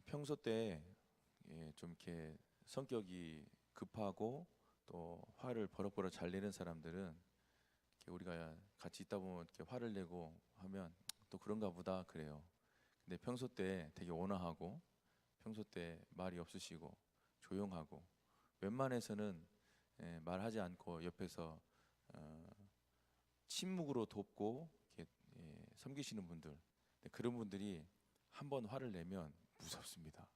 평소 때 좀 이렇게 성격이 급하고 또 화를 버럭버럭 잘 내는 사람들은 이렇게 우리가 같이 있다 보면 이렇게 화를 내고 하면 또 그런가 보다 그래요. 근데 평소 때 되게 온화하고 평소 때 말이 없으시고 조용하고 웬만해서는 말하지 않고 옆에서 어, 침묵으로 돕고 이렇게 섬기시는 분들, 근데 그런 분들이 한번 화를 내면 무섭습니다.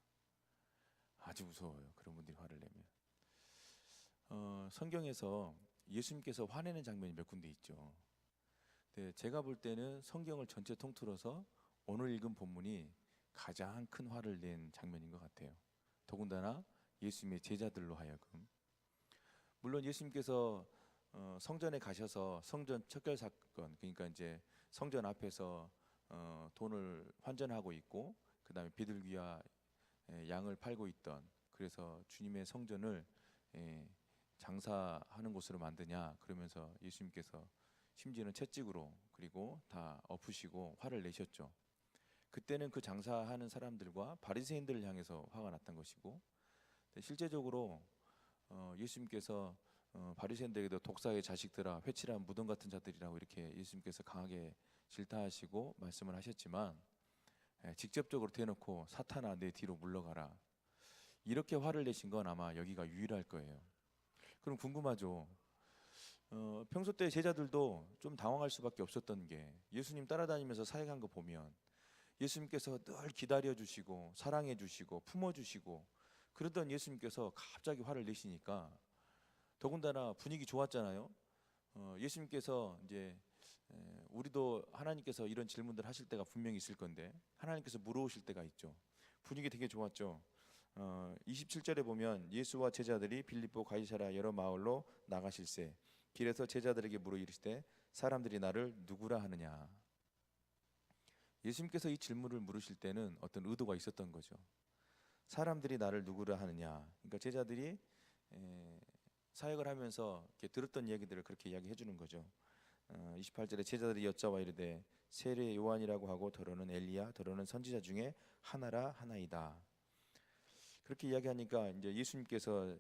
아주 무서워요. 그런 분들이 화를 내면. 성경에서 예수님께서 화내는 장면이 몇 군데 있죠. 근데 제가 볼 때는 성경을 전체 통틀어서 오늘 읽은 본문이 가장 큰 화를 낸 장면인 것 같아요. 더군다나 예수님의 제자들로 하여금. 물론 예수님께서 성전에 가셔서 성전 척결 사건, 그러니까 이제 성전 앞에서 돈을 환전하고 있고, 그 다음에 비둘기와 양을 팔고 있던, 그래서 주님의 성전을 장사하는 곳으로 만드냐 그러면서 예수님께서 심지어는 채찍으로 그리고 다 엎으시고 화를 내셨죠. 그때는 그 장사하는 사람들과 바리새인들을 향해서 화가 났던 것이고, 실제적으로 예수님께서 바리새인들에게도 독사의 자식들아 회칠한 무덤 같은 자들이라고 이렇게 예수님께서 강하게 질타하시고 말씀을 하셨지만, 직접적으로 대놓고 사탄아 내 뒤로 물러가라 이렇게 화를 내신 건 아마 여기가 유일할 거예요. 그럼 궁금하죠. 평소 때 제자들도 좀 당황할 수밖에 없었던 게, 예수님 따라다니면서 사역한 거 보면 예수님께서 늘 기다려 주시고 사랑해 주시고 품어 주시고 그러던 예수님께서 갑자기 화를 내시니까, 더군다나 분위기 좋았잖아요. 예수님께서 이제 우리도 하나님께서 이런 질문들 하실 때가 분명히 있을 건데 하나님께서 물어오실 때가 있죠. 분위기 되게 좋았죠. 27절에 보면 예수와 제자들이 빌립보 가이사랴 여러 마을로 나가실세 길에서 제자들에게 물어 이르시되 사람들이 나를 누구라 하느냐. 예수님께서 이 질문을 물으실 때는 어떤 의도가 있었던 거죠. 사람들이 나를 누구라 하느냐. 그러니까 제자들이 사역을 하면서 이렇게 들었던 이야기들을 그렇게 이야기해 주는 거죠. 28절에 제자들이 여짜와 이르되 세례 요한이라고 하고 더러는 엘리야 더러는 선지자 중에 하나라 하나이다. 그렇게 이야기하니까 이제 예수님께서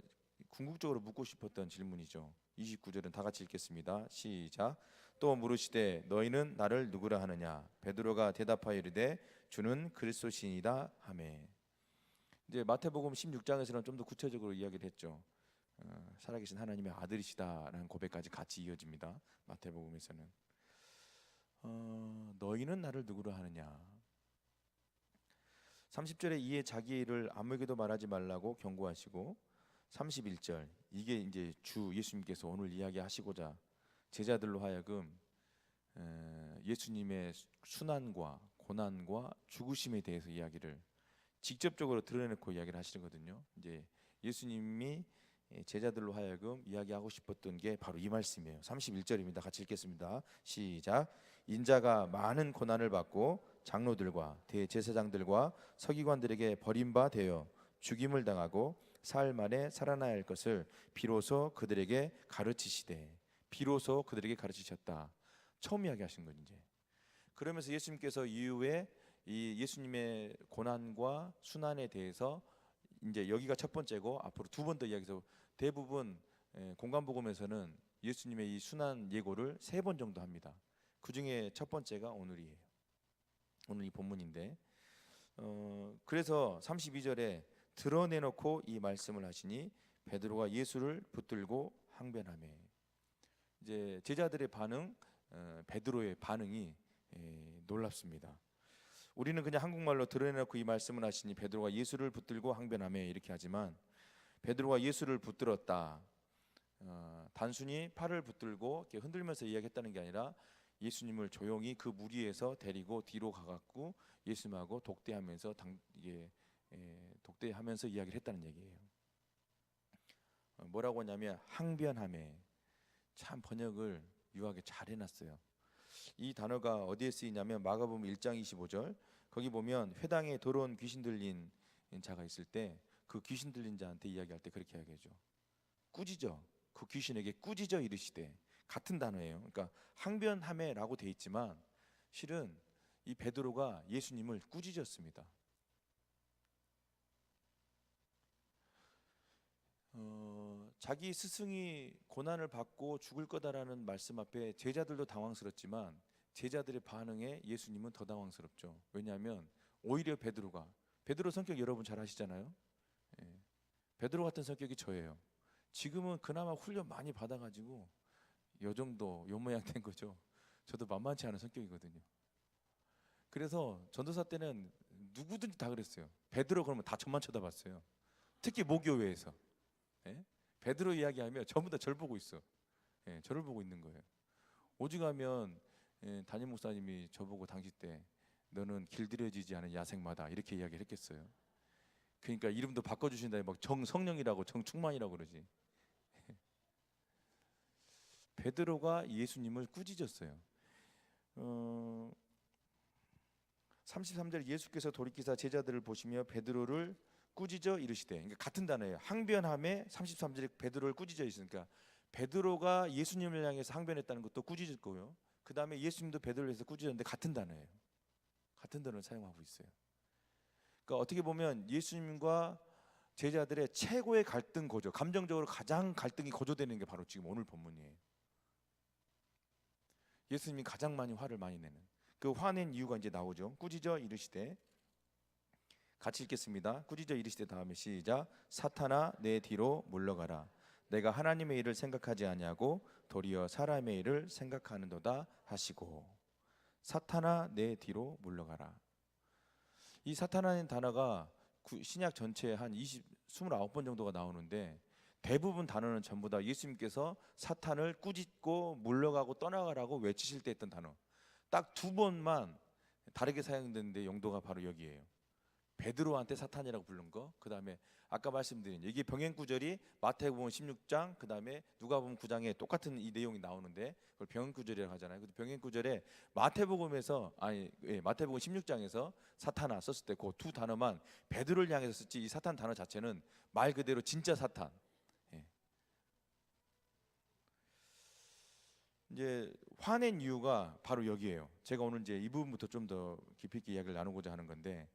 궁극적으로 묻고 싶었던 질문이죠. 29절은 다 같이 읽겠습니다. 시작. 또 물으시되 너희는 나를 누구라 하느냐. 베드로가 대답하여 이르되 주는 그리스도시니이다 하매. 이제 마태복음 16장에서는 좀 더 구체적으로 이야기를 했죠. 살아계신 하나님의 아들이시다라는 고백까지 같이 이어집니다. 마태복음에서는 너희는 나를 누구라 하느냐. 30절에 이에 자기의 일을 아무에게도 말하지 말라고 경고하시고, 31절 이게 이제 주 예수님께서 오늘 이야기하시고자 제자들로 하여금 예수님의 순환과 고난과 죽으심에 대해서 이야기를 직접적으로 드러내놓고 이야기를 하시거든요. 이제 예수님이 제자들로 하여금 이야기하고 싶었던 게 바로 이 말씀이에요. 31절입니다. 같이 읽겠습니다. 시작. 인자가 많은 고난을 받고 장로들과 대제사장들과 서기관들에게 버림바 되어 죽임을 당하고 사흘 만에 살아나야 할 것을 비로소 그들에게 가르치시되, 비로소 그들에게 가르치셨다. 처음 이야기하신 건 이제. 그러면서 예수님께서 이후에 이 예수님의 고난과 순환에 대해서 이제 여기가 첫 번째고 앞으로 두 번 더 이야기해서 대부분 공간복음에서는 예수님의 이 순환 예고를 세 번 정도 합니다. 그 중에 첫 번째가 오늘이에요. 오늘 이 본문인데 그래서 32절에 드러내놓고 이 말씀을 하시니 베드로가 예수를 붙들고 항변하며. 이제 제자들의 반응, 베드로의 반응이 놀랍습니다. 우리는 그냥 한국말로 드러내놓고 이 말씀을 하시니 베드로가 예수를 붙들고 항변하며 이렇게 하지만, 베드로가 예수를 붙들었다, 단순히 팔을 붙들고 이렇게 흔들면서 이야기했다는 게 아니라 예수님을 조용히 그 무리에서 데리고 뒤로 가갖고 예수님하고 독대하면서 독대하면서 이야기를 했다는 얘기예요. 뭐라고 하냐면 항변하며. 참 번역을 유하게 잘 해놨어요. 이 단어가 어디에 쓰이냐면 마가복음 1장 25절 거기 보면 회당에 더러운 귀신 들린 자가 있을 때 그 귀신 들린 자한테 이야기할 때 그렇게 이야기하죠. 꾸짖어, 그 귀신에게 꾸짖어 이르시되. 같은 단어예요. 그러니까 항변하매라고 돼 있지만 실은 이 베드로가 예수님을 꾸짖었습니다. 자기 스승이 고난을 받고 죽을 거다라는 말씀 앞에 제자들도 당황스럽지만 제자들의 반응에 예수님은 더 당황스럽죠. 왜냐하면 오히려 베드로 성격 여러분 잘 아시잖아요. 예, 베드로 같은 성격이 저예요. 지금은 그나마 훈련 많이 받아가지고 요 정도 요 모양 된 거죠. 저도 만만치 않은 성격이거든요. 그래서 전도사 때는 누구든지 다 그랬어요. 베드로 그러면 다 저만 쳐다봤어요. 특히 모교회에서. 예? 베드로 이야기하면 전부 다 저를 보고 있어. 예, 저를 보고 있는 거예요. 오죽하면 담임 목사님이 저보고 당시 때 너는 길들여지지 않은 야생마다 이렇게 이야기를 했겠어요. 그러니까 이름도 바꿔주신다. 막 정성령이라고 정충만이라고 그러지. 베드로가 예수님을 꾸짖었어요. 33절 예수께서 돌이키사 제자들을 보시며 베드로를 꾸짖어 이르시되, 그러니까 같은 단어예요. 항변함에 33절에 베드로를 꾸짖어 있으니까 베드로가 예수님을 향해서 항변했다는 것도 꾸짖을 거고요. 그 다음에 예수님도 베드로를 해서 꾸짖었는데 같은 단어예요. 같은 단어를 사용하고 있어요. 그러니까 어떻게 보면 예수님과 제자들의 최고의 갈등 고조, 감정적으로 가장 갈등이 고조되는 게 바로 지금 오늘 본문이에요. 예수님이 가장 많이 화를 많이 내는 그 화낸 이유가 이제 나오죠. 꾸짖어 이르시되, 같이 읽겠습니다. 꾸짖어 이르시되 다음에 시작. 사탄아 내 뒤로 물러가라. 내가 하나님의 일을 생각하지 아니하고 도리어 사람의 일을 생각하는도다 하시고. 사탄아 내 뒤로 물러가라. 이 사탄이라는 단어가 신약 전체에 한 29번 정도가 나오는데 대부분 단어는 전부 다 예수님께서 사탄을 꾸짖고 물러가고 떠나가라고 외치실 때 했던 단어. 딱 2번만 다르게 사용되는데 용도가 바로 여기에요. 베드로한테 사탄이라고 부른 거, 그 다음에 아까 말씀드린 이게 병행구절이 마태복음 16장, 그 다음에 누가복음 9장에 똑같은 이 내용이 나오는데 그걸 병행구절이라고 하잖아요. 근데 병행구절에 마태복음에서 마태복음 16장에서 사탄아 썼을 때 그 2 단어만 베드로를 향해서 썼지, 이 사탄 단어 자체는 말 그대로 진짜 사탄. 이제 화낸 이유가 바로 여기에요. 제가 오늘 이제 이 부분부터 좀 더 깊이 있게 이야기를 나누고자 하는 건데,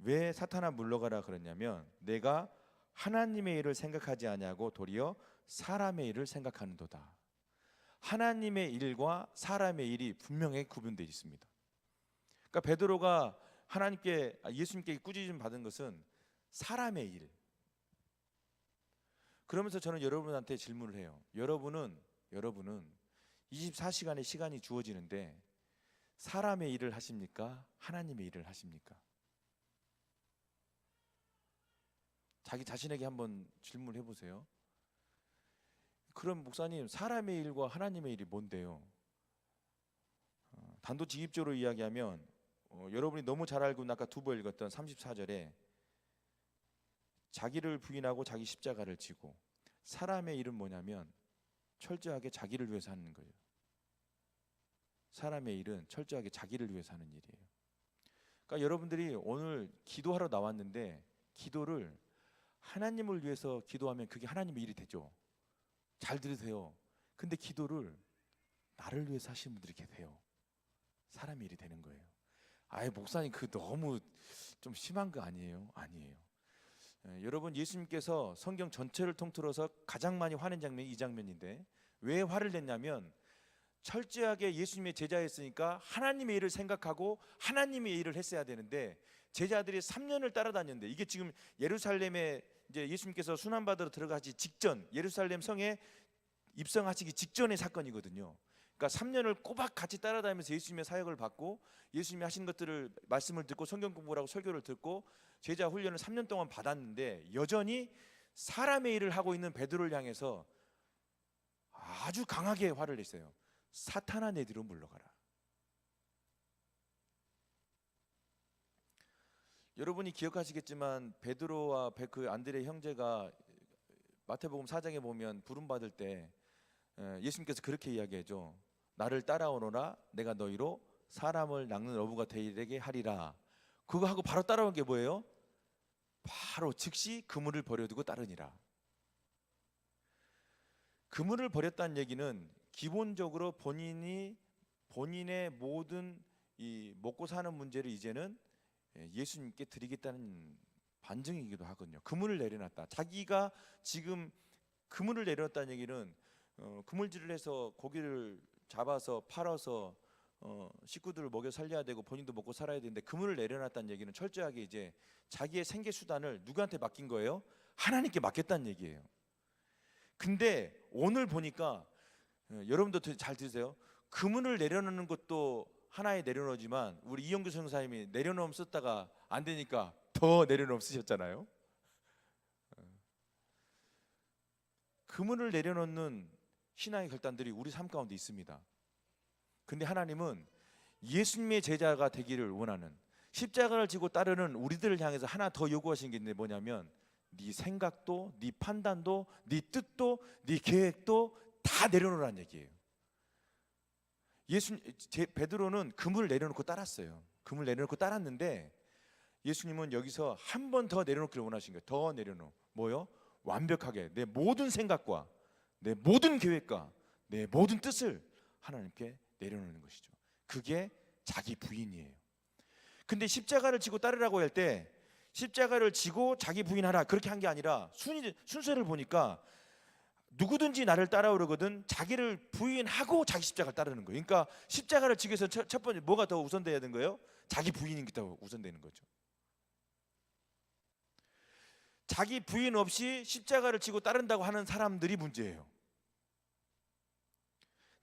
왜 사탄아 물러가라 그랬냐면 내가 하나님의 일을 생각하지 아니하고 도리어 사람의 일을 생각하는도다. 하나님의 일과 사람의 일이 분명히 구분되어 있습니다. 그러니까 베드로가 예수님께 꾸짖음 받은 것은 사람의 일. 그러면서 저는 여러분한테 질문을 해요. 여러분은 24시간의 시간이 주어지는데 사람의 일을 하십니까? 하나님의 일을 하십니까? 자기 자신에게 한번 질문해 보세요. 그럼 목사님, 사람의 일과 하나님의 일이 뭔데요? 단도직입적으로 이야기하면 여러분이 너무 잘 알고 있는 아까 2번 읽었던 34절에 자기를 부인하고 자기 십자가를 지고, 사람의 일은 뭐냐면 철저하게 자기를 위해서 하는 거예요. 사람의 일은 철저하게 자기를 위해서 하는 일이에요. 그러니까 여러분들이 오늘 기도하러 나왔는데 기도를 하나님을 위해서 기도하면 그게 하나님의 일이 되죠. 잘 들으세요. 근데 기도를 나를 위해서 하시는 분들이 계세요. 사람의 일이 되는 거예요. 아예 목사님 그 너무 좀 심한 거 아니에요? 아니에요. 여러분, 예수님께서 성경 전체를 통틀어서 가장 많이 화낸 장면이 이 장면인데 왜 화를 냈냐면 철저하게 예수님의 제자였으니까 하나님의 일을 생각하고 하나님의 일을 했어야 되는데 제자들이 3년을 따라다녔는데, 이게 지금 예루살렘에 이제 예수님께서 순환받으러 들어가기 직전, 예루살렘 성에 입성하시기 직전의 사건이거든요. 그러니까 3년을 꼬박 같이 따라다니면서 예수님의 사역을 받고 예수님이 하신 것들을 말씀을 듣고 성경 공부를 하고 설교를 듣고 제자 훈련을 3년 동안 받았는데 여전히 사람의 일을 하고 있는 베드로를 향해서 아주 강하게 화를 냈어요. 사탄아 내 뒤로 물러가라. 여러분이 기억하시겠지만 베드로와 그 안드레 형제가 마태복음 4장에 보면 부름받을 때 예수님께서 그렇게 이야기하죠. 나를 따라오너라 내가 너희로 사람을 낚는 어부가 되게 하리라. 그거 하고 바로 따라온 게 뭐예요? 바로 즉시 그물을 버려두고 따르니라. 그물을 버렸다는 얘기는 기본적으로 본인의 모든 이 먹고 사는 문제를 이제는 예수님께 드리겠다는 반증이기도 하거든요. 그물을 내려놨다. 자기가 지금 그물을 내려놨다는 얘기는 그물질을 해서 고기를 잡아서 팔아서 식구들을 먹여 살려야 되고 본인도 먹고 살아야 되는데 그물을 내려놨다는 얘기는 철저하게 이제 자기의 생계 수단을 누구한테 맡긴 거예요? 하나님께 맡겼다는 얘기예요. 근데 오늘 보니까 여러분도 잘 들으세요. 그물을 내려놓는 것도 하나의 내려놓지만 우리 이영규 선생님이 내려놓으면 썼다가 안 되니까 더 내려놓으면 쓰셨잖아요. 그물을 내려놓는 신앙의 결단들이 우리 삶 가운데 있습니다. 근데 하나님은 예수님의 제자가 되기를 원하는, 십자가를 지고 따르는 우리들을 향해서 하나 더 요구하시는 게 있는데 뭐냐면 네 생각도, 네 판단도, 네 뜻도, 네 계획도 다 내려놓으라는 얘기예요. 베드로는 그물을 내려놓고 따랐어요. 그물 내려놓고 따랐는데 예수님은 여기서 한 번 더 내려놓기를 원하신 거예요. 더 내려놓어. 뭐요? 완벽하게 내 모든 생각과 내 모든 계획과 내 모든 뜻을 하나님께 내려놓는 것이죠. 그게 자기 부인이에요. 근데 십자가를 지고 따르라고 할 때 십자가를 지고 자기 부인하라 그렇게 한 게 아니라 순서를 보니까 누구든지 나를 따라오려거든 자기를 부인하고 자기 십자가를 따르는 거예요. 그러니까 십자가를 지기 위해서 첫 번째 뭐가 더 우선돼야 되는 거예요? 자기 부인이 더 우선되는 거죠. 자기 부인 없이 십자가를 지고 따른다고 하는 사람들이 문제예요.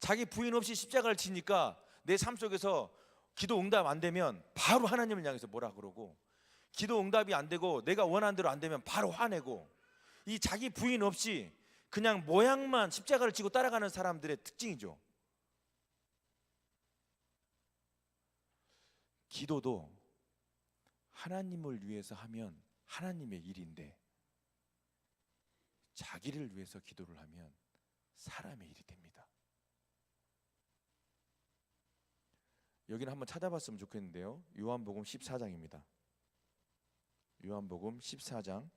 자기 부인 없이 십자가를 지니까 내 삶 속에서 기도 응답 안 되면 바로 하나님을 향해서 뭐라 그러고, 기도 응답이 안 되고 내가 원하는 대로 안 되면 바로 화내고, 이 자기 부인 없이 그냥 모양만 십자가를 지고 따라가는 사람들의 특징이죠. 기도도 하나님을 위해서 하면 하나님의 일인데 자기를 위해서 기도를 하면 사람의 일이 됩니다. 여기는 한번 찾아봤으면 좋겠는데요. 요한복음 14장입니다. 요한복음 14장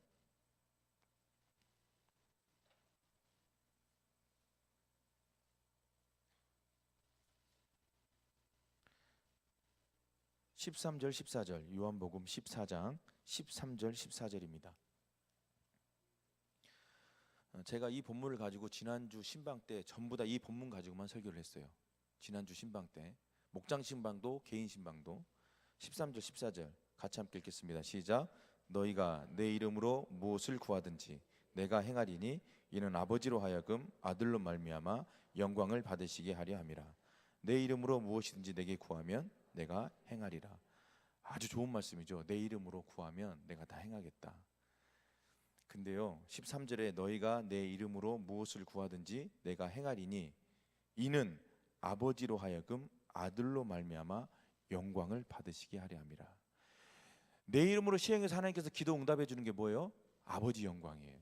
13절 14절, 요한복음 14장 13절 14절입니다. 제가 이 본문을 가지고 지난주 신방 때 전부 다 이 본문 가지고만 설교를 했어요. 지난주 신방 때 목장 신방도 개인 신방도 13절 14절 같이 함께 읽겠습니다. 시작. 너희가 내 이름으로 무엇을 구하든지 내가 행하리니 이는 아버지로 하여금 아들로 말미암아 영광을 받으시게 하려 함이라. 내 이름으로 무엇이든지 내게 구하면 내가 행하리라. 아주 좋은 말씀이죠. 내 이름으로 구하면 내가 다 행하겠다. 근데요 13절에 너희가 내 이름으로 무엇을 구하든지 내가 행하리니 이는 아버지로 하여금 아들로 말미암아 영광을 받으시게 하려 함이라. 내 이름으로 시행해서 하나님께서 기도 응답해 주는 게 뭐예요? 아버지 영광이에요.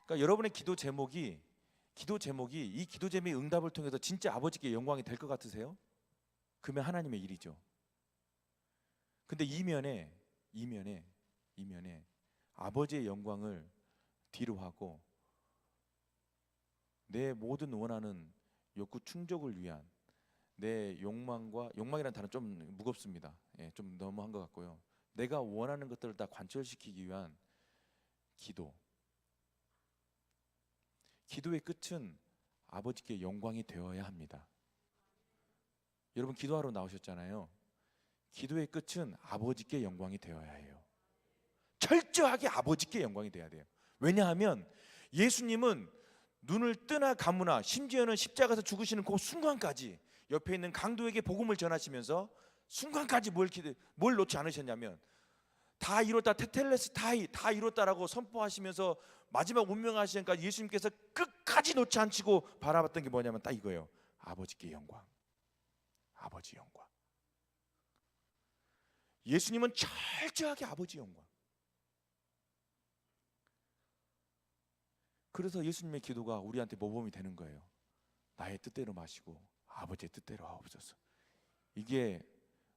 그러니까 여러분의 기도 제목이 이 기도 제목의 응답을 통해서 진짜 아버지께 영광이 될 것 같으세요? 그러면 하나님의 일이죠. 근데 이면에 아버지의 영광을 뒤로 하고 내 모든 원하는 욕구 충족을 위한 내 욕망이라는 단어 좀 무겁습니다. 예, 좀 너무한 것 같고요. 내가 원하는 것들을 다 관철시키기 위한 기도의 끝은 아버지께 영광이 되어야 합니다. 여러분 기도하러 나오셨잖아요. 기도의 끝은 아버지께 영광이 되어야 해요. 철저하게 아버지께 영광이 돼야 돼요. 왜냐하면 예수님은 눈을 뜨나 감으나 심지어는 십자가에서 죽으시는 그 순간까지 옆에 있는 강도에게 복음을 전하시면서 순간까지 뭘 놓지 않으셨냐면 다 이뤘다, 테텔레스 타이 다 이뤘다라고 선포하시면서 마지막 운명하시니까 예수님께서 끝까지 놓지 않으시고 바라봤던 게 뭐냐면 딱 이거예요. 아버지께 영광. 아버지 영광. 예수님은 철저하게 아버지 영광. 그래서 예수님의 기도가 우리한테 모범이 되는 거예요. 나의 뜻대로 마시고 아버지의 뜻대로 하옵소서. 이게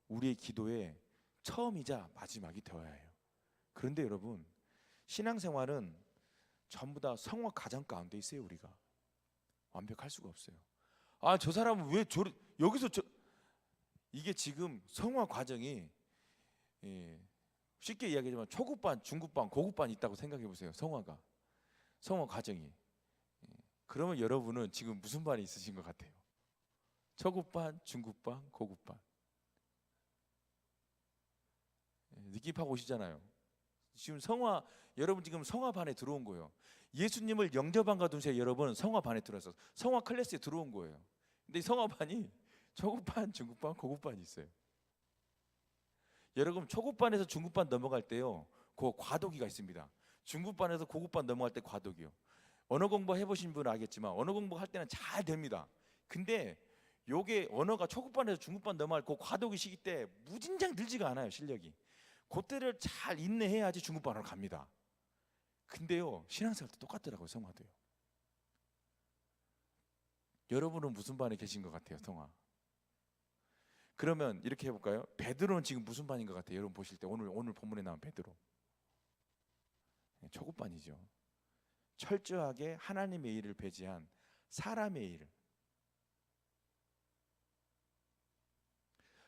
우리의 기도의 처음이자 마지막이 되어야 해요. 그런데 여러분 신앙생활은 전부 다 성화 과정 가운데 있어요. 우리가 완벽할 수가 없어요. 아, 저 사람은 왜 여기서 이게 지금 성화 과정이 쉽게 이야기하지만 초급반, 중급반, 고급반이 있다고 생각해 보세요. 성화 과정이. 그러면 여러분은 지금 무슨 반에 있으신 것 같아요? 초급반, 중급반, 고급반. 느낌하고 오시잖아요. 지금 여러분 지금 성화반에 들어온 거예요. 예수님을 영접한가 두세요. 여러분 성화반에 들어서 성화 클래스에 들어온 거예요. 근데 이 성화반이 초급반, 중급반, 고급반이 있어요. 여러분 초급반에서 중급반 넘어갈 때요, 그 과도기가 있습니다. 중급반에서 고급반 넘어갈 때 과도기요. 언어 공부 해보신 분은 알겠지만 언어 공부할 때는 잘 됩니다. 근데 요게 언어가 초급반에서 중급반 넘어갈 그 과도기 시기 때 무진장 늘지가 않아요. 실력이. 그때를 잘 인내해야지 중급반으로 갑니다. 근데요, 신앙생활 때 똑같더라고요. 성화도요. 여러분은 무슨 반에 계신 것 같아요? 성화. 그러면 이렇게 해볼까요? 베드로는 지금 무슨 반인 것 같아요? 여러분 보실 때 오늘 본문에 나온 베드로. 초급반이죠. 철저하게 하나님의 일을 배제한 사람의 일.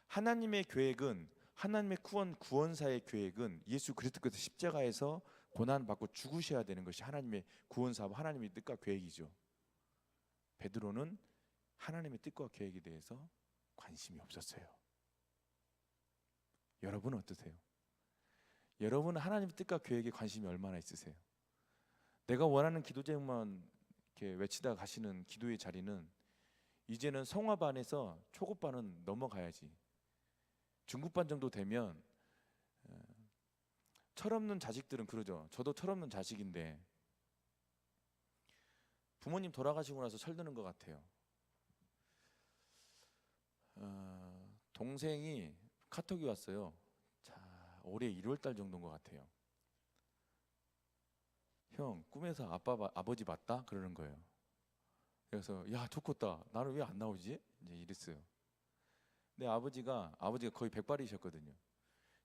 하나님의 계획은, 하나님의 구원사의 계획은 예수 그리스도께서 십자가에서 고난받고 죽으셔야 되는 것이 하나님의 구원사와 하나님의 뜻과 계획이죠. 베드로는 하나님의 뜻과 계획에 대해서 관심이 없었어요. 여러분은 어떠세요? 여러분은 하나님의 뜻과 계획에 관심이 얼마나 있으세요? 내가 원하는 기도 제목만 이렇게 외치다 가시는 기도의 자리는 이제는 성화반에서 초급반은 넘어가야지. 중급반 정도 되면 철없는 자식들은 그러죠. 저도 철없는 자식인데 부모님 돌아가시고 나서 철드는 것 같아요. 동생이 카톡이 왔어요. 자, 올해 1월달 정도인 것 같아요. 형, 꿈에서 아버지 봤다? 그러는 거예요. 그래서 야, 좋겠다. 나는 왜 안 나오지? 이제 이랬어요. 근데 아버지가 거의 백발이셨거든요.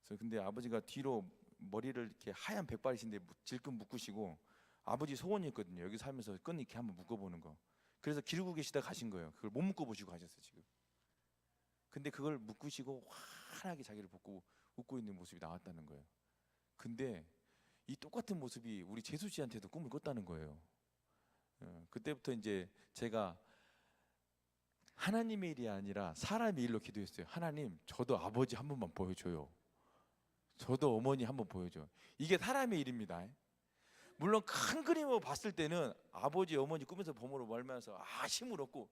그래서 근데 아버지가 뒤로 머리를 이렇게 하얀 백발이신데 질끈 묶으시고 아버지 소원이 있거든요. 여기 살면서 끈 이렇게 한번 묶어보는 거. 그래서 기르고 계시다 가신 거예요. 그걸 못 묶어보시고 가셨어요 지금. 근데 그걸 묶으시고 환하게 자기를 보고 웃고 있는 모습이 나왔다는 거예요. 근데 이 똑같은 모습이 우리 재수 씨한테도 꿈을 꿨다는 거예요. 그때부터 이제 제가 하나님의 일이 아니라 사람의 일로 기도했어요. 하나님, 저도 아버지 한 번만 보여줘요. 저도 어머니 한 번 보여줘. 이게 사람의 일입니다. 물론 큰 그림으로 봤을 때는 아버지, 어머니 꿈에서 봄으로 멀면서 힘을 얻고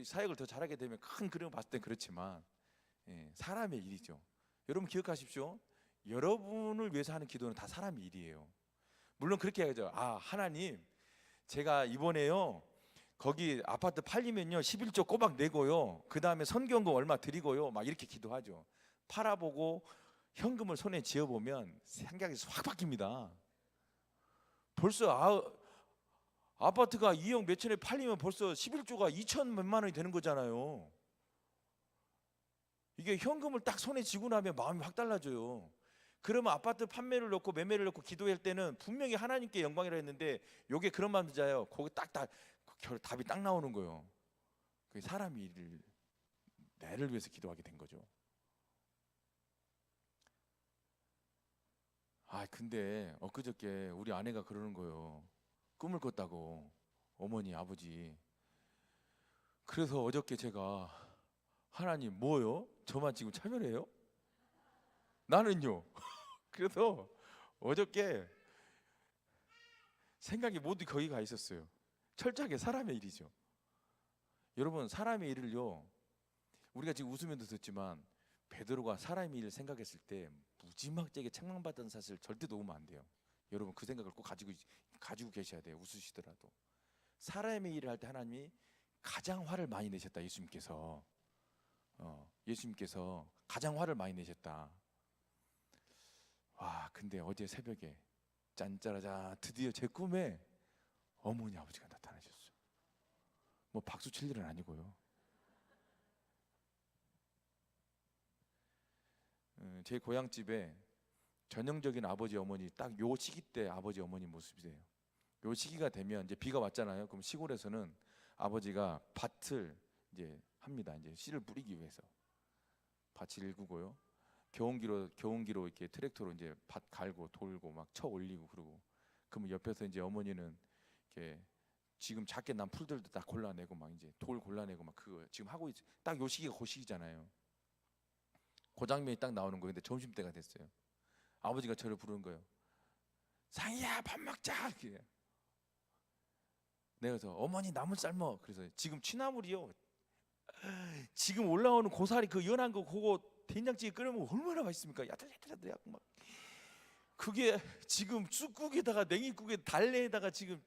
사역을 더 잘하게 되면 큰 그림을 봤을 땐 그렇지만 사람의 일이죠. 여러분 기억하십시오. 여러분을 위해서 하는 기도는 다 사람의 일이에요. 물론 그렇게 해야죠. 하나님, 제가 이번에요 거기 아파트 팔리면요 11조 꼬박 내고요, 그 다음에 선교원금 얼마 드리고요, 막 이렇게 기도하죠. 팔아보고 현금을 손에 쥐어보면 생각이 확 바뀝니다. 벌써 아파트가 2억 몇천에 팔리면 벌써 11조가 2천 몇만 원이 되는 거잖아요. 이게 현금을 딱 손에 쥐고 나면 마음이 확 달라져요. 그러면 아파트 판매를 놓고 매매를 놓고 기도할 때는 분명히 하나님께 영광이라 했는데 요게 그런 마음 들잖아요. 거기 딱딱 답이 딱 나오는 거예요. 그게 사람이 나를 위해서 기도하게 된 거죠. 근데 엊그저께 우리 아내가 그러는 거예요. 꿈을 꿨다고, 어머니 아버지. 그래서 어저께 제가 하나님 뭐요? 저만 지금 차별해요? 나는요. 그래서 어저께 생각이 모두 거기 가 있었어요. 철저하게 사람의 일이죠. 여러분 사람의 일을요, 우리가 지금 웃으면서 듣지만 베드로가 사람의 일을 생각했을 때 무지막지하게 책망받은 사실 절대 놓으면 안 돼요. 여러분 그 생각을 꼭 가지고 계셔야 돼요. 웃으시더라도. 사람의 일을 할 때 하나님이 가장 화를 많이 내셨다. 예수님께서 가장 화를 많이 내셨다. 근데 어제 새벽에 짠짜라자 드디어 제 꿈에 어머니 아버지가 나타나셨어요. 뭐 박수 칠 일은 아니고요. 제 고향집에 전형적인 아버지 어머니 딱 요 시기 때 아버지 어머니 모습이세요. 요 시기가 되면 이제 비가 왔잖아요. 그럼 시골에서는 아버지가 밭을 이제 합니다. 이제 씨를 뿌리기 위해서 밭을 일구고요. 경운기로 이렇게 트랙터로 이제 밭 갈고 돌고 막 쳐 올리고 그러고, 그러면 옆에서 이제 어머니는 이렇게 지금 작게 난 풀들도 다 골라내고 막 이제 돌 골라내고 막 그거 지금 하고 딱 요 시기가 그 시기잖아요. 그 장면이 딱 나오는 거예요. 근데 점심 때가 됐어요. 아버지가 저를 부르는 거예요. 상이야, 밥 먹자. 이렇게. 내가 그래서 어머니 나물 삶어. 그래서 지금 취나물이요, 지금 올라오는 고사리 그 연한 거 그거 된장찌개 끓여먹으면 얼마나 맛있습니까? 야들야들야들 막 그게 지금 쑥국에다가 냉이국에 달래에다가 지금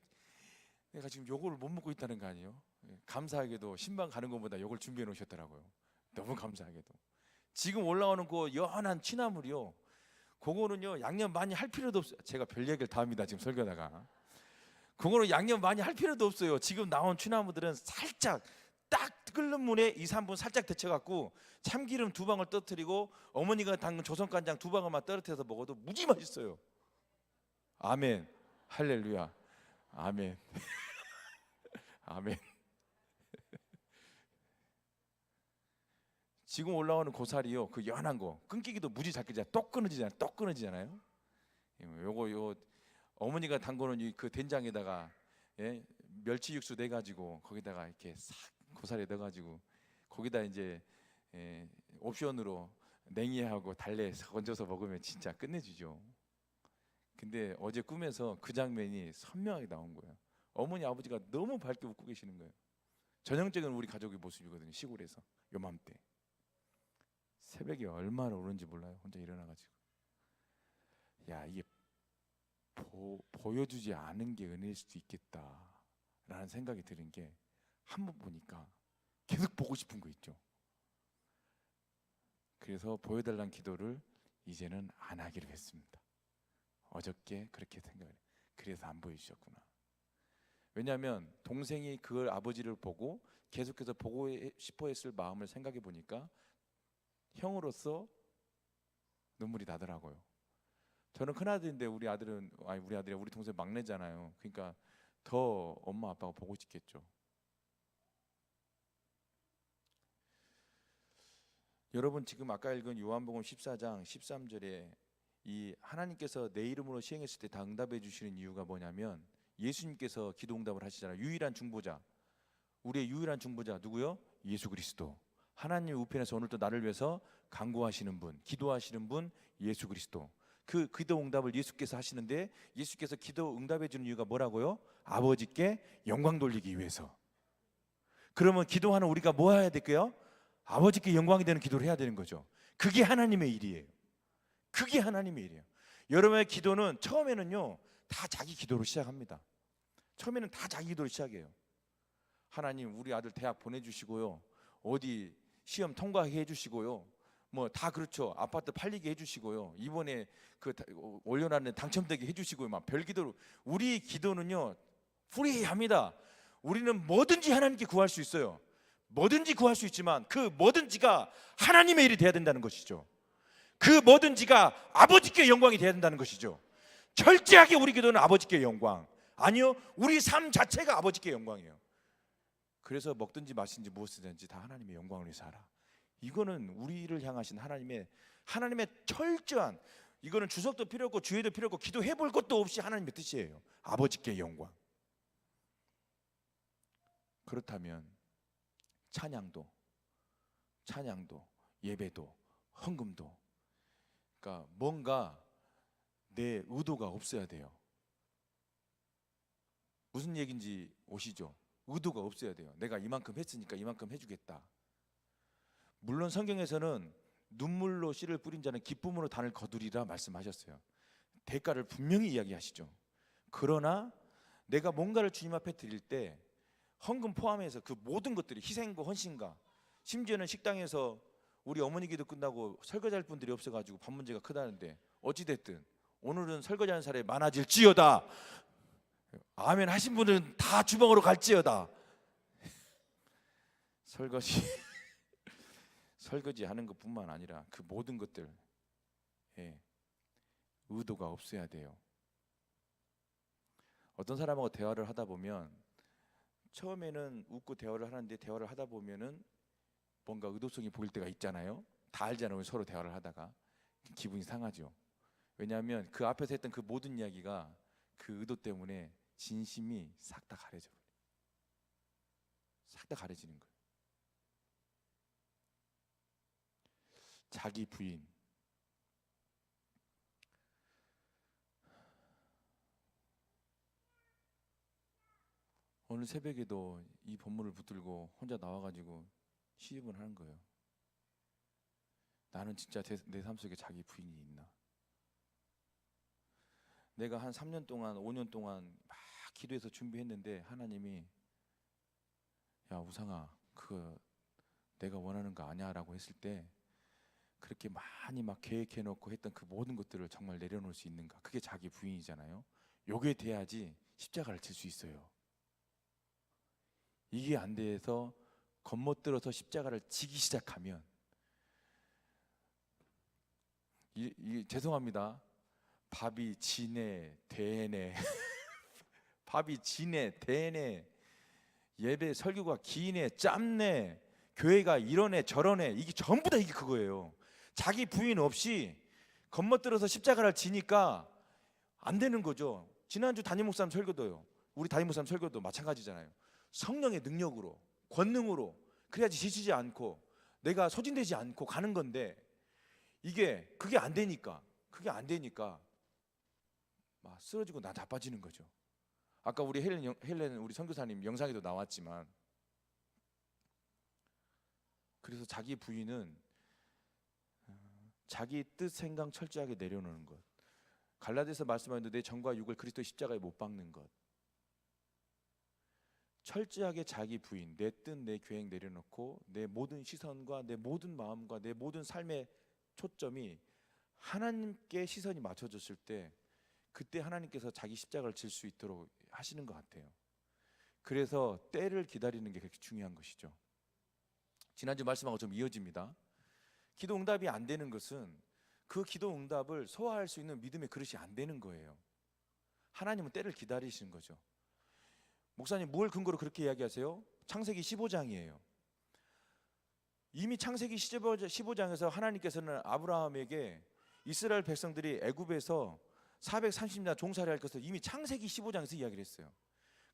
내가 지금 요거를 못 먹고 있다는 거 아니에요? 감사하게도 신방 가는 것보다 요걸 준비해 놓으셨더라고요. 너무 감사하게도. 지금 올라오는 그 연한 취나물이요, 그거는요 양념 많이 할 필요도 없어요. 제가 별 얘기를 다 합니다 지금 설교다가. 그거는 양념 많이 할 필요도 없어요. 지금 나온 취나물들은 살짝 딱 끓는 물에 2, 3분 살짝 데쳐갖고 참기름 2방울 떨어뜨리고 어머니가 담근 조선간장 2방울만 떨어뜨려서 먹어도 무지 맛있어요. 아멘, 할렐루야, 아멘. 아멘. 지금 올라오는 고사리요, 그 연한 거 끊기기도 무지 잘 끊잖아요. 똑 끊어지잖아요. 요거 어머니가 담그는 그 된장에다가, 예? 멸치 육수 내 가지고 거기다가 이렇게 싹 고사리 넣어 가지고 거기다 이제, 옵션으로 냉이하고 달래 얹어서 먹으면 진짜 끝내주죠. 근데 어제 꿈에서 그 장면이 선명하게 나온 거예요. 어머니 아버지가 너무 밝게 웃고 계시는 거예요. 전형적인 우리 가족의 모습이거든요. 시골에서 요맘때 새벽에 얼마나 오는지 몰라요. 혼자 일어나가지고, 야, 이게 보여주지 않은 게 은혜일 수도 있겠다라는 생각이 드는 게, 한번 보니까 계속 보고 싶은 거 있죠. 그래서 보여달라는 기도를 이제는 안 하기로 했습니다. 어저께 그렇게 생각을 해요. 그래서 안 보여주셨구나. 왜냐하면 동생이 그 아버지를 보고 계속해서 보고 싶어 했을 마음을 생각해 보니까 형으로서 눈물이 나더라고요. 저는 큰아들인데 우리 아들은, 우리 동생 막내잖아요. 그러니까 더 엄마 아빠가 보고 싶겠죠. 여러분, 지금 아까 읽은 요한복음 14장 13절에 이 하나님께서 내 이름으로 시행했을 때 다 응답해 주시는 이유가 뭐냐면, 예수님께서 기도 응답을 하시잖아요. 유일한 중보자, 우리의 유일한 중보자 누구요? 예수 그리스도. 하나님 우편에서 오늘도 나를 위해서 간구하시는 분, 기도하시는 분, 예수 그리스도. 그 기도 응답을 예수께서 하시는데, 예수께서 기도 응답해 주는 이유가 뭐라고요? 아버지께 영광 돌리기 위해서. 그러면 기도하는 우리가 뭐 해야 될까요? 아버지께 영광이 되는 기도를 해야 되는 거죠. 그게 하나님의 일이에요. 그게 하나님의 일이에요. 여러분의 기도는 처음에는요 다 자기 기도로 시작합니다. 처음에는 다 자기 기도로 시작해요. 하나님, 우리 아들 대학 보내주시고요, 어디 시험 통과해 해주시고요, 뭐 다 그렇죠. 아파트 팔리게 해주시고요, 이번에 그 올려놨는 당첨되게 해주시고요, 막 별기도로. 우리 기도는요 프리합니다. 우리는 뭐든지 하나님께 구할 수 있어요. 뭐든지 구할 수 있지만 그 뭐든지가 하나님의 일이 돼야 된다는 것이죠. 그 뭐든지가 아버지께 영광이 돼야 된다는 것이죠. 철저하게 우리 기도는 아버지께 영광, 아니요, 우리 삶 자체가 아버지께 영광이에요. 그래서 먹든지 마시든지 무엇이든지 다 하나님의 영광을 위해서 하라. 이거는 우리를 향하신 하나님의 철저한, 이거는 주석도 필요 없고 주의도 필요 없고 기도해 볼 것도 없이 하나님의 뜻이에요. 아버지께 영광. 그렇다면 찬양도 예배도 헌금도, 그러니까 뭔가 내 의도가 없어야 돼요. 무슨 얘기인지 오시죠? 의도가 없어야 돼요. 내가 이만큼 했으니까 이만큼 해주겠다. 물론 성경에서는 눈물로 씨를 뿌린 자는 기쁨으로 단을 거두리라 말씀하셨어요. 대가를 분명히 이야기하시죠. 그러나 내가 뭔가를 주님 앞에 드릴 때 헌금 포함해서 그 모든 것들이 희생과 헌신과, 심지어는 식당에서 우리 어머니 기도 끝나고 설거지할 분들이 없어가지고 밥 문제가 크다는데, 어찌됐든 오늘은 설거지하는 사람이 많아질지어다. 아멘 하신 분은 다 주방으로 갈지어다. 설거지하는 것뿐만 아니라 그 모든 것들, 의도가 없어야 돼요. 어떤 사람하고 대화를 하다 보면 처음에는 웃고 대화를 하는데, 대화를 하다 보면은 뭔가 의도성이 보일 때가 있잖아요. 다 알잖아요, 서로 대화를 하다가. 기분이 상하죠. 왜냐하면 그 앞에서 했던 그 모든 이야기가 그 의도 때문에 진심이 싹 다 가려져 버려요. 싹 다 가려지는 거예요. 자기 부인. 오늘 새벽에도 이 본문을 붙들고 혼자 나와가지고 시집을 하는 거예요. 나는 진짜 내 삶 속에 자기 부인이 있나? 내가 한 3년 동안 5년 동안 막 기도해서 준비했는데 하나님이 야 우상아 그거 내가 원하는 거 아니야 라고 했을 때 그렇게 많이 막 계획해 놓고 했던 그 모든 것들을 정말 내려놓을 수 있는가? 그게 자기 부인이잖아요. 요게 돼야지 십자가를 질 수 있어요. 이게 안 돼서 겉멋들어서 십자가를 지기 시작하면 죄송합니다. 밥이 지네 되네 밥이 지네 되네 예배 설교가 기네 짧네 교회가 이러네 저러네 이게 전부 다 이게 그거예요. 자기 부인 없이 겉멋들어서 십자가를 지니까 안 되는 거죠. 지난주 담임 목사님 설교도요. 우리 담임 목사님 설교도 마찬가지잖아요. 성령의 능력으로 권능으로 그래야지 지치지 않고 내가 소진되지 않고 가는 건데 그게 안 되니까 막 쓰러지고 나 자빠지는 거죠. 아까 우리 헬렌 우리 선교사님 영상에도 나왔지만 그래서 자기 부인은 자기 뜻 생각 철저하게 내려놓는 것. 갈라디아서 말씀하는데 내 정과 육을 그리스도의 십자가에 못 박는 것. 철저하게 자기 부인, 내 뜻, 내 계획 내려놓고 내 모든 시선과 내 모든 마음과 내 모든 삶의 초점이 하나님께 시선이 맞춰졌을 때 그때 하나님께서 자기 십자가를 질 수 있도록 하시는 것 같아요. 그래서 때를 기다리는 게 그렇게 중요한 것이죠. 지난주 말씀하고 좀 이어집니다. 기도 응답이 안 되는 것은 그 기도 응답을 소화할 수 있는 믿음의 그릇이 안 되는 거예요. 하나님은 때를 기다리시는 거죠. 목사님 뭘 근거로 그렇게 이야기하세요? 창세기 15장이에요. 이미 창세기 15장에서 하나님께서는 아브라함에게 이스라엘 백성들이 애굽에서 430년 종살이 할 것을 이미 창세기 15장에서 이야기를 했어요.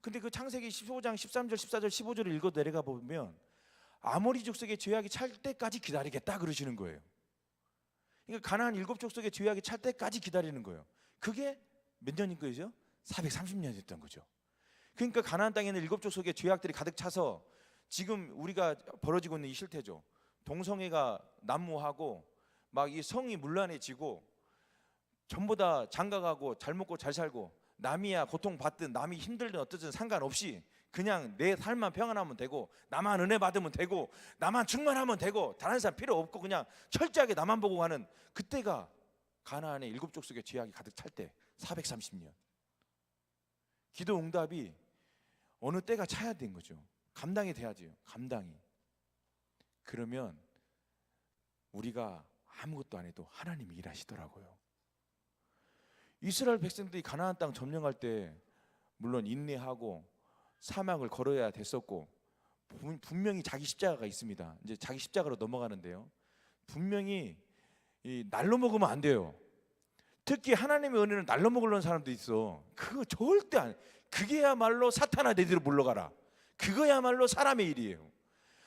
근데 그 창세기 15장 13절 14절 15절을 읽어 내려가 보면 아모리 족속의 죄악이 찰 때까지 기다리겠다 그러시는 거예요. 그러니까 가나안 7족속의 죄악이 찰 때까지 기다리는 거예요. 그게 몇 년인 거죠? 430년이었던 거죠. 그러니까 가나안 땅에는 7족속의 죄악들이 가득 차서 지금 우리가 벌어지고 있는 이 실태죠. 동성애가 난무하고 막 이 성이 문란해지고 전부 다 장가가고 잘 먹고 잘 살고 남이야 고통받든 남이 힘들든 어떻든 상관없이 그냥 내 삶만 평안하면 되고 나만 은혜 받으면 되고 나만 충만하면 되고 다른 사람 필요 없고 그냥 철저하게 나만 보고 가는 그때가 가나안의 7족속의 죄악이 가득 찰 때 430년. 기도 응답이 어느 때가 차야 된 거죠. 감당이 돼야지요. 감당이. 그러면 우리가 아무것도 안 해도 하나님이 일하시더라고요. 이스라엘 백성들이 가나안 땅 점령할 때 물론 인내하고 사막을 걸어야 됐었고 분명히 자기 십자가가 있습니다. 이제 자기 십자가로 넘어가는데요. 분명히 날로 먹으면 안 돼요. 특히 하나님의 은혜는 날로 먹으려는 사람도 있어. 그거 절대 안. 그게야말로 사탄아 내 뒤로 물러가라. 그거야말로 사람의 일이에요.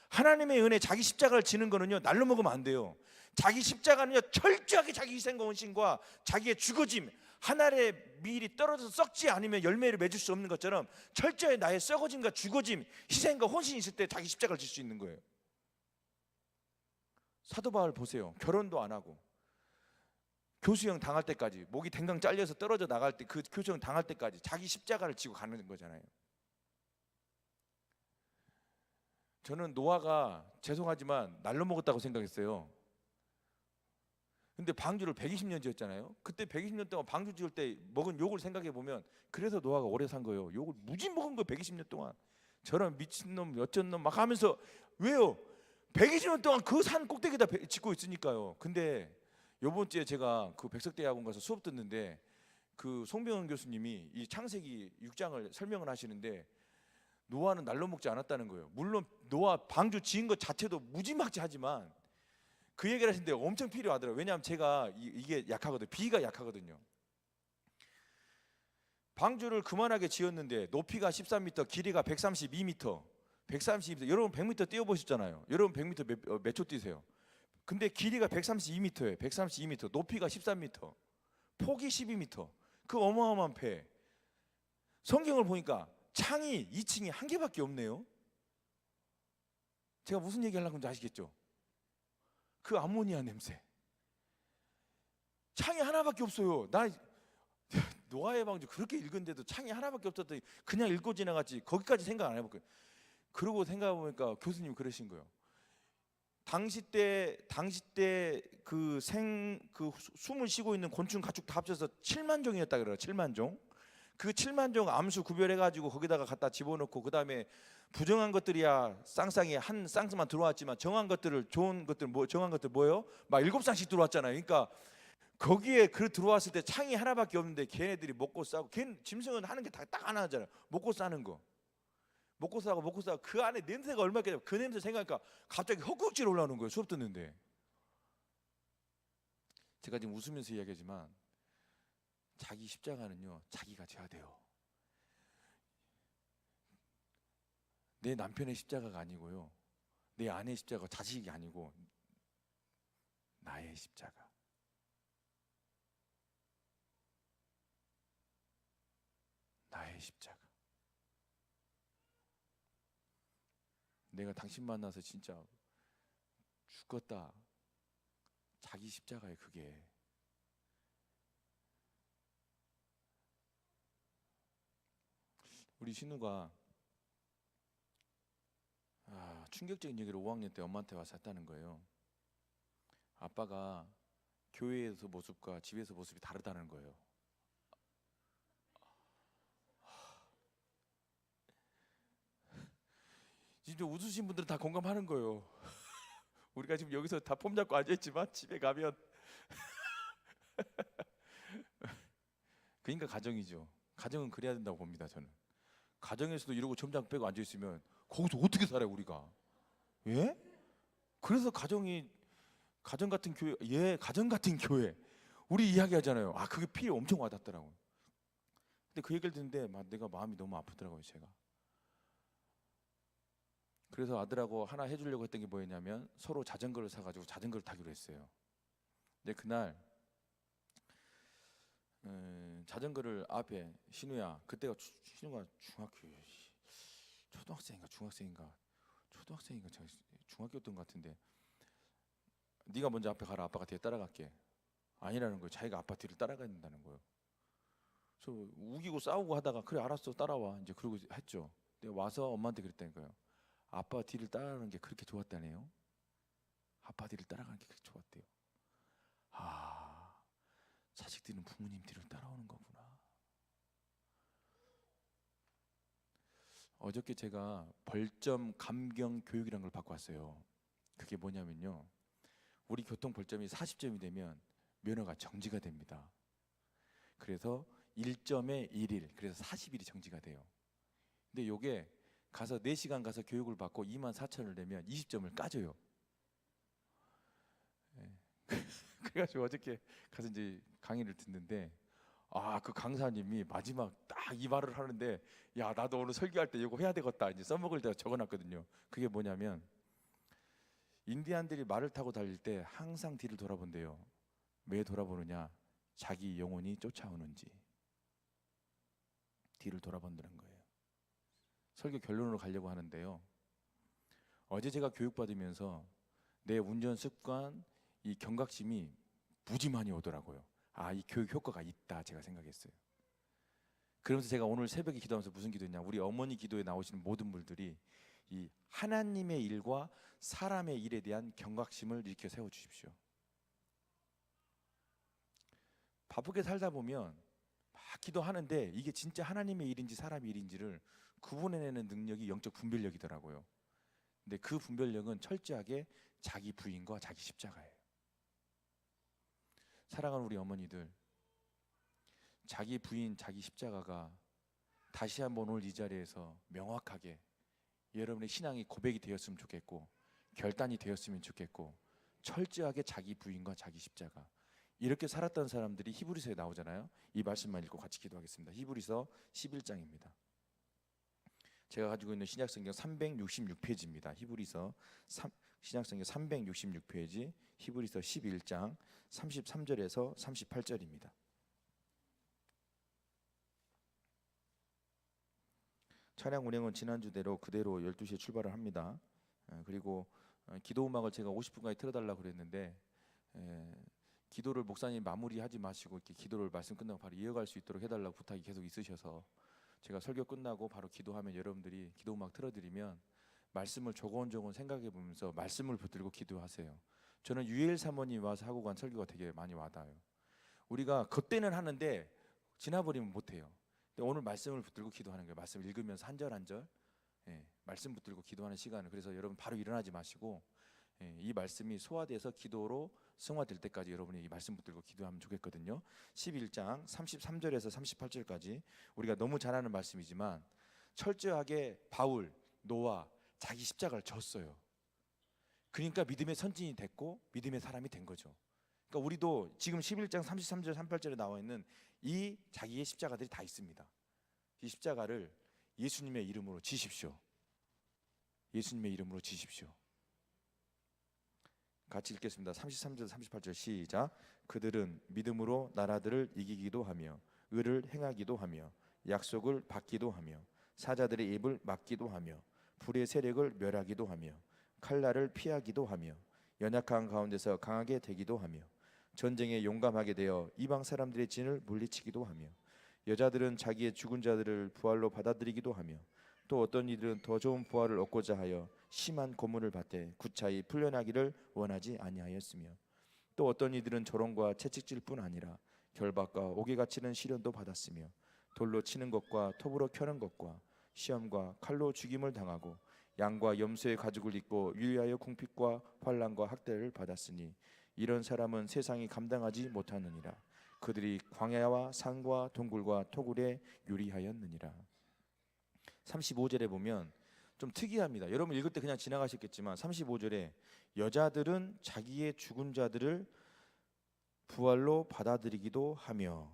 하나님의 은혜 자기 십자가를 지는 거는요 날로 먹으면 안 돼요. 자기 십자가는요 철저하게 자기 희생과 헌신과 자기의 죽어짐 하늘의 밀이 떨어져서 썩지 않으면 열매를 맺을 수 없는 것처럼 철저히 나의 썩어짐과 죽어짐 희생과 헌신이 있을 때 자기 십자가를 질 수 있는 거예요. 사도 바울 보세요. 결혼도 안 하고 교수형 당할 때까지 목이 댕강 잘려서 떨어져 나갈 때 그 교수형 당할 때까지 자기 십자가를 지고 가는 거잖아요. 저는 노아가 죄송하지만 날로 먹었다고 생각했어요. 근데 방주를 120년 지었잖아요. 그때 120년 동안 방주 지을 때 먹은 욕을 생각해 보면 그래서 노아가 오래 산 거예요. 욕을 무지 먹은 거예요. 120년 동안. 저런 미친놈 어쩐 놈 막 하면서 왜요? 120년 동안 그 산 꼭대기에다 짓고 있으니까요. 근데 요번 주에 제가 그 백석대학원 가서 수업 듣는데 그 송병헌 교수님이 이 창세기 6장을 설명을 하시는데 노아는 날로 먹지 않았다는 거예요. 물론 노아 방주 지은 것 자체도 무지막지하지만 그 얘기를 하시는데 엄청 필요하더라고요. 왜냐하면 제가 이게 약하거든요. 비가 약하거든요. 방주를 그만하게 지었는데 높이가 13m, 길이가 132m, 132m. 여러분 100m 뛰어보셨잖아요. 여러분 100m 몇 초 뛰세요? 근데 길이가 132m예요. 132m, 높이가 13m, 폭이 12m. 그 어마어마한 배. 성경을 보니까 창이 2층이 한 개밖에 없네요. 제가 무슨 얘기 하려고 하는지 아시겠죠? 그 암모니아 냄새. 창이 하나밖에 없어요. 나 노아의 방주 그렇게 읽은데도 창이 하나밖에 없었더니 그냥 읽고 지나갔지. 거기까지 생각 안 해볼게요. 그러고 생각해보니까 교수님 그러신 거예요. 당시 때 그 숨을 쉬고 있는 곤충 가축 다 합쳐서 7만 종이었다 그래요. 7만 종. 그 7만 종 암수 구별해가지고 거기다가 갖다 집어넣고 그 다음에 부정한 것들이야 쌍쌍이 한 쌍만 들어왔지만 정한 것들을 좋은 것들 정한 것들 뭐예요? 막 7쌍씩 들어왔잖아요. 그러니까 거기에 그 들어왔을 때 창이 하나밖에 없는데 걔네들이 먹고 싸고 짐승은 하는 게 다 딱 하나 하잖아요. 먹고 싸는 거. 먹고 싸고 그 안에 냄새가 얼마나 있겠냐. 그 냄새 생각하니까 갑자기 헛구역질 올라오는 거예요. 수업 듣는데. 제가 지금 웃으면서 이야기하지만 자기 십자가는요 자기가 져야 돼요. 내 남편의 십자가가 아니고요, 내 아내의 십자가, 자식이 아니고 나의 십자가. 나의 십자가. 내가 당신 만나서 진짜 죽겠다. 자기 십자가에 그게. 우리 신우가 충격적인 얘기를 5학년 때 엄마한테 와서 했다는 거예요. 아빠가 교회에서 모습과 집에서 모습이 다르다는 거예요. 지금 웃으신 분들은 다 공감하는 거예요. 우리가 지금 여기서 다 폼 잡고 앉아있지만 집에 가면 그러니까 가정이죠. 가정은 그래야 된다고 봅니다. 저는 가정에서도 이러고 점장 빼고 앉아있으면 거기서 어떻게 살아요 우리가? 예? 그래서 가정 같은 교회, 가정 같은 교회 우리 이야기하잖아요. 그게 필요 엄청 와닿더라고요. 근데 그 얘기를 듣는데 내가 마음이 너무 아프더라고요. 제가. 그래서 아들하고 하나 해주려고 했던 게 뭐였냐면 서로 자전거를 사가지고 자전거를 타기로 했어요. 근데 그날 자전거를 앞에 신우야, 그때가 신우가 초등학생인가 중학교였던 것 같은데, 네가 먼저 앞에 가라, 아빠가 뒤에 따라갈게. 아니라는 거예요. 자기가 아빠 뒤를 따라가야 된다는 거예요. 그래서 우기고 싸우고 하다가 그래 알았어 따라와 이제 그러고 했죠. 근데 와서 엄마한테 그랬다니까요. 아빠 뒤를 따라가는 게 그렇게 좋았다네요. 아빠 뒤를 따라가는 게 그렇게 좋았대요. 자식들은 부모님 뒤를 따라오는 거구나. 어저께 제가 벌점 감경 교육이라는 걸 받고 왔어요. 그게 뭐냐면요, 우리 교통 벌점이 40점이 되면 면허가 정지가 됩니다. 그래서 1점에 1일, 그래서 40일이 정지가 돼요. 근데 요게 가서 4시간 가서 교육을 받고 24,000원을 내면 20점을 까줘요. 그래가지고 어저께 가서 이제 강의를 듣는데 그 강사님이 마지막 딱 이 말을 하는데, 야 나도 오늘 설교할 때 이거 해야 되겠다 이제 써먹을 때 적어놨거든요. 그게 뭐냐면 인디안들이 말을 타고 달릴 때 항상 뒤를 돌아본대요. 왜 돌아보느냐? 자기 영혼이 쫓아오는지. 뒤를 돌아본다는 거예요. 설교 결론으로 가려고 하는데요, 어제 제가 교육받으면서 내 운전 습관, 이 경각심이 무지 많이 오더라고요. 이 교육 효과가 있다 제가 생각했어요. 그러면서 제가 오늘 새벽에 기도하면서 무슨 기도했냐, 우리 어머니 기도에 나오시는 모든 분들이 이 하나님의 일과 사람의 일에 대한 경각심을 일으켜 세워주십시오. 바쁘게 살다 보면 막 기도하는데 이게 진짜 하나님의 일인지 사람의 일인지를 구분해내는 능력이 영적 분별력이더라고요. 근데 그 분별력은 철저하게 자기 부인과 자기 십자가예요. 사랑하는 우리 어머니들, 자기 부인, 자기 십자가가 다시 한번 오늘 이 자리에서 명확하게 여러분의 신앙이 고백이 되었으면 좋겠고 결단이 되었으면 좋겠고 철저하게 자기 부인과 자기 십자가, 이렇게 살았던 사람들이 히브리서에 나오잖아요. 이 말씀만 읽고 같이 기도하겠습니다. 히브리서 11장입니다. 제가 가지고 있는 신약성경 366페이지입니다. 히브리서 신약성경 366페이지, 히브리서 11장 33절에서 38절입니다. 차량 운행은 지난주대로 그대로 12시에 출발을 합니다. 그리고 기도 음악을 제가 50분까지 틀어달라고 그랬는데, 기도를 목사님 마무리하지 마시고 이렇게 기도를 말씀 끝나고 바로 이어갈 수 있도록 해달라고 부탁이 계속 있으셔서, 제가 설교 끝나고 바로 기도하면 여러분들이 기도 음악 틀어드리면 말씀을 조곤조곤 생각해 보면서 말씀을 붙들고 기도하세요. 저는 유엘 사모님 와서 하고 간 설교가 되게 많이 와닿아요. 우리가 그때는 하는데 지나버리면 못해요. 근데 오늘 말씀을 붙들고 기도하는 거예요. 말씀을 읽으면서 한 절 한 절, 말씀 붙들고 기도하는 시간을. 그래서 여러분 바로 일어나지 마시고, 이 말씀이 소화돼서 기도로 승화될 때까지 여러분이 이 말씀 붙들고 기도하면 좋겠거든요. 11장 33절에서 38절까지 우리가 너무 잘 아는 말씀이지만, 철저하게 바울, 노아 자기 십자가를 졌어요. 그러니까 믿음의 선진이 됐고 믿음의 사람이 된 거죠. 그러니까 우리도 지금 11장 33절 38절에 나와 있는 이 자기의 십자가들이 다 있습니다. 이 십자가를 예수님의 이름으로 지십시오. 예수님의 이름으로 지십시오. 같이 읽겠습니다. 33절 38절 시작. 그들은 믿음으로 나라들을 이기기도 하며 의를 행하기도 하며 약속을 받기도 하며 사자들의 입을 막기도 하며 불의 세력을 멸하기도 하며 칼날을 피하기도 하며 연약한 가운데서 강하게 되기도 하며 전쟁에 용감하게 되어 이방 사람들의 진을 물리치기도 하며 여자들은 자기의 죽은 자들을 부활로 받아들이기도 하며 또 어떤 이들은 더 좋은 부활을 얻고자 하여 심한 고문을 받되 구차히 풀려나기를 원하지 아니하였으며 또 어떤 이들은 조롱과 채찍질뿐 아니라 결박과 옥에 갇히는 시련도 받았으며 돌로 치는 것과 톱으로 켜는 것과 시험과 칼로 죽임을 당하고 양과 염소의 가죽을 입고 유리하여 궁핍과 환난과 학대를 받았으니 이런 사람은 세상이 감당하지 못하느니라. 그들이 광야와 산과 동굴과 토굴에 유리하였느니라. 35절에 보면 좀 특이합니다. 여러분 읽을 때 그냥 지나가셨겠지만 35절에 여자들은 자기의 죽은 자들을 부활로 받아들이기도 하며,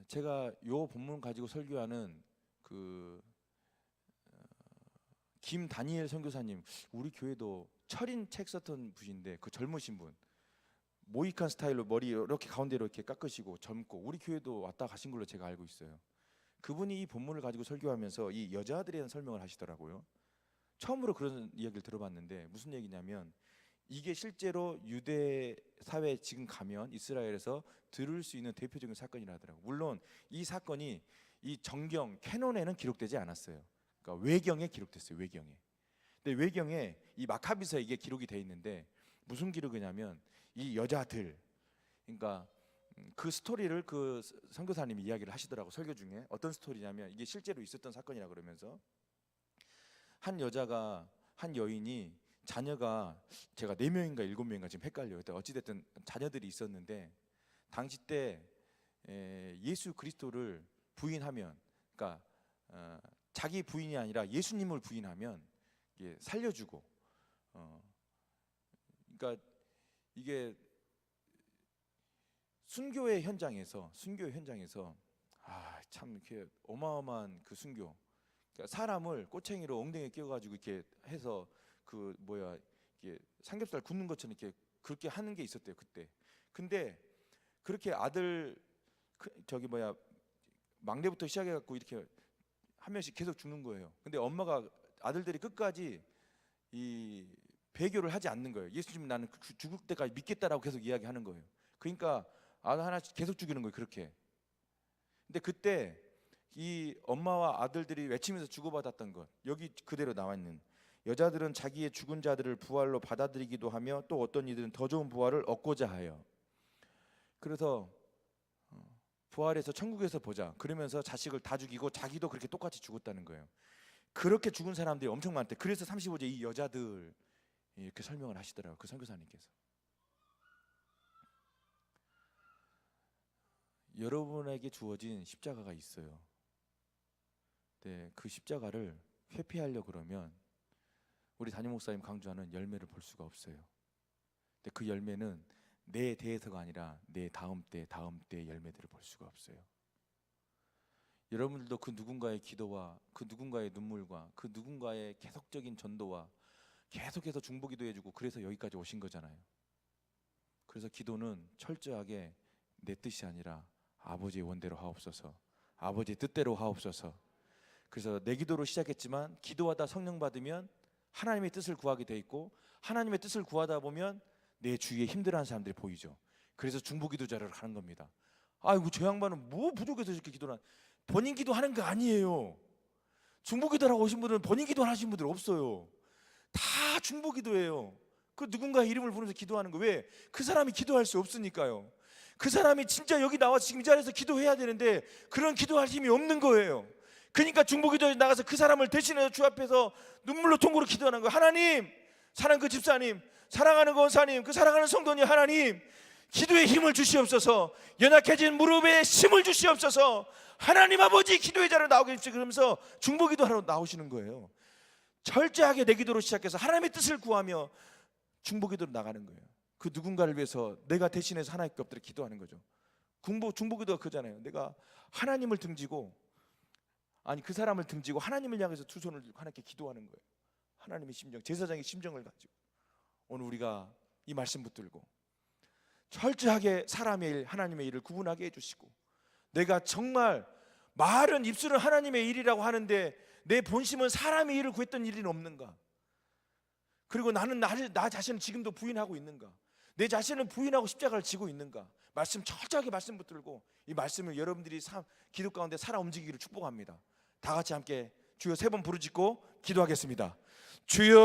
제가 요 본문 가지고 설교하는 그 김다니엘 선교사님, 우리 교회도 철인 책 썼던 분인데, 그 젊으신 분, 모이칸 스타일로 머리 이렇게 가운데로 이렇게 깎으시고 젊고, 우리 교회도 왔다 가신 걸로 제가 알고 있어요. 그분이 이 본문을 가지고 설교하면서 이 여자들에 대한 설명을 하시더라고요. 처음으로 그런 이야기를 들어봤는데, 무슨 얘기냐면 이게 실제로 유대 사회에 지금 가면 이스라엘에서 들을 수 있는 대표적인 사건이라 하더라고요. 물론 이 사건이 이 정경 캐논에는 기록되지 않았어요. 그러니까 외경에 기록됐어요. 외경에. 근데 외경에 이 마카비서에 이게 기록이 돼 있는데, 무슨 기록이냐면 이 여자들, 그러니까 그 스토리를 그 선교사님이 이야기를 하시더라고. 설교 중에 어떤 스토리냐면, 이게 실제로 있었던 사건이라 그러면서, 한 여자가, 한 여인이 자녀가, 제가 4명인가 7명인가 지금 헷갈려요. 어찌됐든 자녀들이 있었는데, 당시 때 예수 그리스도를 부인하면, 그러니까 자기 부인이 아니라 예수님을 부인하면 살려주고, 그러니까 이게 순교의 현장에서 참 이렇게 어마어마한 그 순교, 그러니까 사람을 꼬챙이로 엉덩이에 끼워가지고 이렇게 해서 그 이게 삼겹살 굽는 것처럼 이렇게 그렇게 하는 게 있었대요 그때. 근데 그렇게 아들 막내부터 시작해갖고 이렇게 한 명씩 계속 죽는 거예요. 근데 엄마가 아들들이 끝까지 이 배교를 하지 않는 거예요. 예수님 나는 죽을 때까지 믿겠다라고 계속 이야기하는 거예요. 그러니까 아들 하나씩 계속 죽이는 거예요. 그렇게. 근데 그때 이 엄마와 아들들이 외치면서 주고받았던 것, 여기 그대로 나와 있는, 여자들은 자기의 죽은 자들을 부활로 받아들이기도 하며 또 어떤 이들은 더 좋은 부활을 얻고자 하여. 그래서 부활해서 천국에서 보자 그러면서 자식을 다 죽이고 자기도 그렇게 똑같이 죽었다는 거예요. 그렇게 죽은 사람들이 엄청 많대. 그래서 35절 이 여자들 이렇게 설명을 하시더라고요. 그 선교사님께서. 여러분에게 주어진 십자가가 있어요. 네, 그 십자가를 회피하려 그러면 우리 담임 목사님 강조하는 열매를 볼 수가 없어요. 근데 그 열매는 내 대해서가 아니라 내 다음 때 열매들을 볼 수가 없어요. 여러분들도 그 누군가의 기도와 그 누군가의 눈물과 그 누군가의 계속적인 전도와 계속해서 중보기도해주고 그래서 여기까지 오신 거잖아요. 그래서 기도는 철저하게 내 뜻이 아니라 아버지의 원대로 하옵소서, 아버지의 뜻대로 하옵소서. 그래서 내 기도로 시작했지만 기도하다 성령 받으면 하나님의 뜻을 구하게 돼 있고, 하나님의 뜻을 구하다 보면 내 주위에 힘들어하는 사람들이 보이죠. 그래서 중보기도자를 하는 겁니다. 아이고 저 양반은 뭐 부족해서 이렇게 기도를 본인 기도하는 거 아니에요. 중보기도라고 오신 분들은 본인 기도 하신 분들 없어요. 다 중보기도예요. 그 누군가의 이름을 부르면서 기도하는 거. 왜? 그 사람이 기도할 수 없으니까요. 그 사람이 진짜 여기 나와서 지금 이 자리에서 기도해야 되는데 그런 기도할 힘이 없는 거예요. 그러니까 중보기도에 나가서 그 사람을 대신해서 주 앞에서 눈물로 통고로 기도하는 거예요. 하나님, 사랑하는 그 집사님, 사랑하는 그 원사님, 그 사랑하는 성도님, 하나님 기도에 힘을 주시옵소서, 연약해진 무릎에 힘을 주시옵소서, 하나님 아버지 기도의 자리로 나오게 해주시옵소서. 그러면서 중보기도하러 나오시는 거예요. 철저하게 내 기도로 시작해서 하나님의 뜻을 구하며 중보기도로 나가는 거예요. 그 누군가를 위해서 내가 대신해서 하나님께 엎드려 기도하는 거죠. 중보기도가 그잖아요. 내가 하나님을 등지고, 아니 그 사람을 등지고 하나님을 향해서 두 손을 들고 하나님께 기도하는 거예요. 하나님의 심정, 제사장의 심정을 가지고 오늘 우리가 이 말씀 붙들고 철저하게 사람의 일, 하나님의 일을 구분하게 해주시고, 내가 정말 말은 입술은 하나님의 일이라고 하는데 내 본심은 사람의 일을 구했던 일이 없는가? 그리고 나는 나 자신을 지금도 부인하고 있는가? 내 자신을 부인하고 십자가를 지고 있는가? 말씀 철저하게 말씀 붙들고 이 말씀을 여러분들이 기도 가운데 살아 움직이기를 축복합니다. 다 같이 함께 주여 3번 부르짖고 기도하겠습니다. 주여.